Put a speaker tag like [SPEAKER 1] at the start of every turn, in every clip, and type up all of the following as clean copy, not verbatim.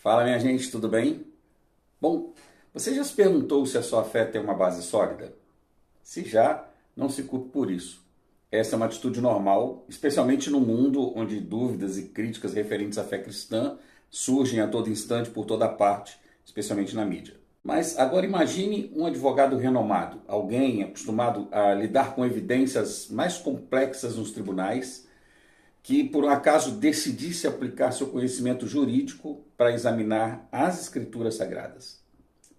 [SPEAKER 1] Fala, minha gente, tudo bem? Bom, você já se perguntou se a sua fé tem uma base sólida? Se já, não se culpe por isso. Essa é uma atitude normal, especialmente no mundo onde dúvidas e críticas referentes à fé cristã surgem a todo instante por toda parte, especialmente na mídia. Mas agora imagine um advogado renomado, alguém acostumado a lidar com evidências mais complexas nos tribunais, que por um acaso decidisse aplicar seu conhecimento jurídico para examinar as escrituras sagradas.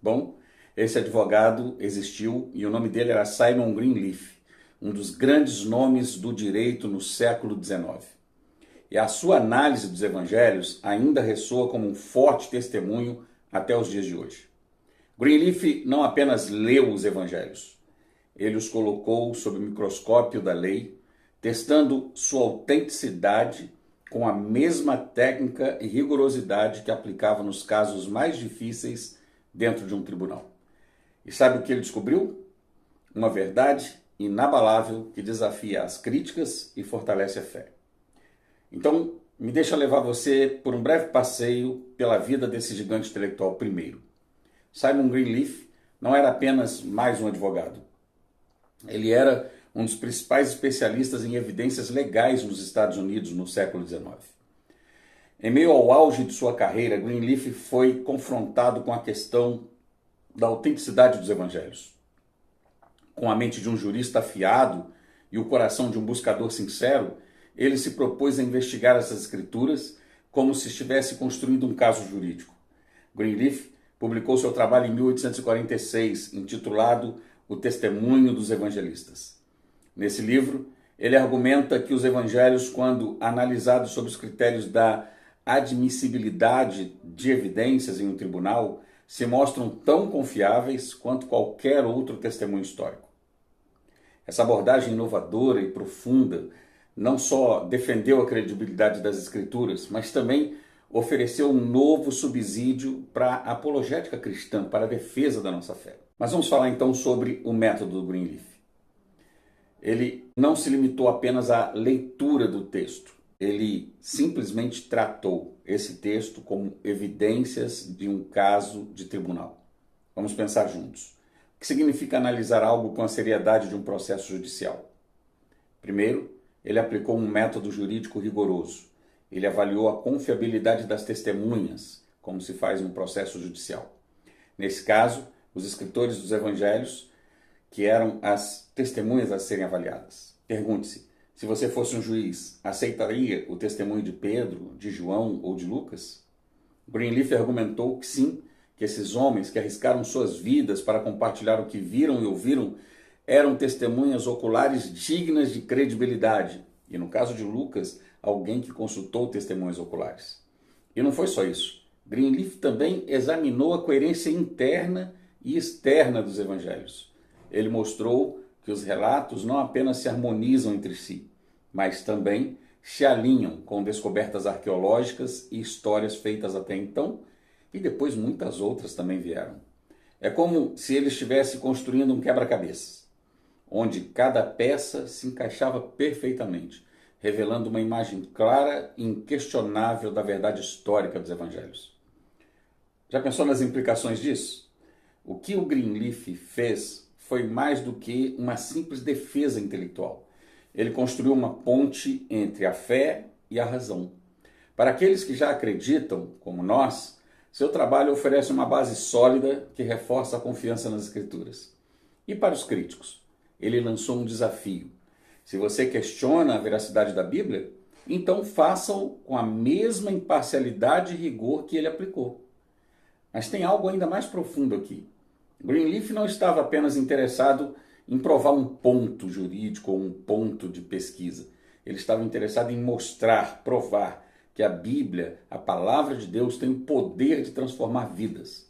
[SPEAKER 1] Bom, esse advogado existiu e o nome dele era Simon Greenleaf, um dos grandes nomes do direito no século XIX. E a sua análise dos evangelhos ainda ressoa como um forte testemunho até os dias de hoje. Greenleaf não apenas leu os evangelhos, ele os colocou sob o microscópio da lei, testando sua autenticidade com a mesma técnica e rigorosidade que aplicava nos casos mais difíceis dentro de um tribunal. E sabe o que ele descobriu? Uma verdade inabalável que desafia as críticas e fortalece a fé. Então, me deixa levar você por um breve passeio pela vida desse gigante intelectual primeiro. Simon Greenleaf não era apenas mais um advogado. Ele era um dos principais especialistas em evidências legais nos Estados Unidos no século XIX. Em meio ao auge de sua carreira, Greenleaf foi confrontado com a questão da autenticidade dos evangelhos. Com a mente de um jurista afiado e o coração de um buscador sincero, ele se propôs a investigar essas escrituras como se estivesse construindo um caso jurídico. Greenleaf publicou seu trabalho em 1846, intitulado O Testemunho dos Evangelistas. Nesse livro, ele argumenta que os evangelhos, quando analisados sob os critérios da admissibilidade de evidências em um tribunal, se mostram tão confiáveis quanto qualquer outro testemunho histórico. Essa abordagem inovadora e profunda não só defendeu a credibilidade das escrituras, mas também ofereceu um novo subsídio para a apologética cristã, para a defesa da nossa fé. Mas vamos falar então sobre o método do Greenleaf. Ele não se limitou apenas à leitura do texto. Ele simplesmente tratou esse texto como evidências de um caso de tribunal. Vamos pensar juntos. O que significa analisar algo com a seriedade de um processo judicial? Primeiro, ele aplicou um método jurídico rigoroso. Ele avaliou a confiabilidade das testemunhas, como se faz em um processo judicial. Nesse caso, os escritores dos evangelhos, que eram as testemunhas a serem avaliadas. Pergunte-se, se você fosse um juiz, aceitaria o testemunho de Pedro, de João ou de Lucas? Greenleaf argumentou que sim, que esses homens que arriscaram suas vidas para compartilhar o que viram e ouviram eram testemunhas oculares dignas de credibilidade. E no caso de Lucas, alguém que consultou testemunhas oculares. E não foi só isso. Greenleaf também examinou a coerência interna e externa dos evangelhos. Ele mostrou que os relatos não apenas se harmonizam entre si, mas também se alinham com descobertas arqueológicas e histórias feitas até então, e depois muitas outras também vieram. É como se ele estivesse construindo um quebra-cabeças, onde cada peça se encaixava perfeitamente, revelando uma imagem clara e inquestionável da verdade histórica dos evangelhos. Já pensou nas implicações disso? O que o Greenleaf fez foi mais do que uma simples defesa intelectual. Ele construiu uma ponte entre a fé e a razão. Para aqueles que já acreditam, como nós, seu trabalho oferece uma base sólida que reforça a confiança nas Escrituras. E para os críticos, ele lançou um desafio. Se você questiona a veracidade da Bíblia, então faça-o com a mesma imparcialidade e rigor que ele aplicou. Mas tem algo ainda mais profundo aqui. Greenleaf não estava apenas interessado em provar um ponto jurídico ou um ponto de pesquisa. Ele estava interessado em mostrar, provar que a Bíblia, a palavra de Deus, tem o poder de transformar vidas.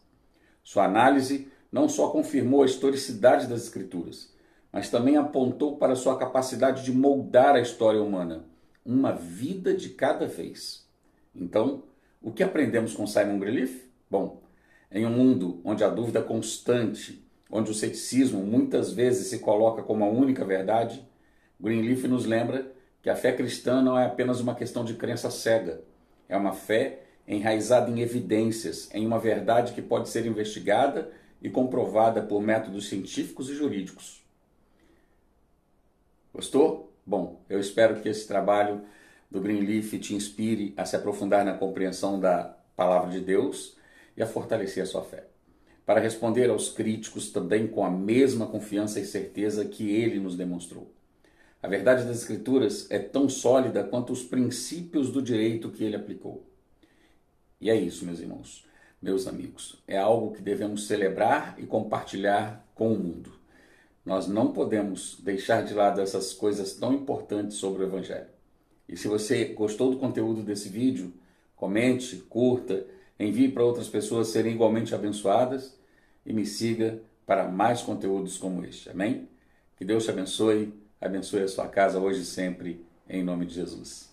[SPEAKER 1] Sua análise não só confirmou a historicidade das Escrituras, mas também apontou para sua capacidade de moldar a história humana, uma vida de cada vez. Então, o que aprendemos com Simon Greenleaf? Bom, em um mundo onde a dúvida é constante, onde o ceticismo muitas vezes se coloca como a única verdade, Greenleaf nos lembra que a fé cristã não é apenas uma questão de crença cega, é uma fé enraizada em evidências, em uma verdade que pode ser investigada e comprovada por métodos científicos e jurídicos. Gostou? Bom, eu espero que esse trabalho do Greenleaf te inspire a se aprofundar na compreensão da palavra de Deus e a fortalecer a sua fé, para responder aos críticos também com a mesma confiança e certeza que ele nos demonstrou. A verdade das Escrituras é tão sólida quanto os princípios do direito que ele aplicou. E é isso, meus irmãos, meus amigos. É algo que devemos celebrar e compartilhar com o mundo. Nós não podemos deixar de lado essas coisas tão importantes sobre o Evangelho. E se você gostou do conteúdo desse vídeo, comente, curta, envie para outras pessoas serem igualmente abençoadas e me siga para mais conteúdos como este. Amém? Que Deus te abençoe a sua casa hoje e sempre, em nome de Jesus.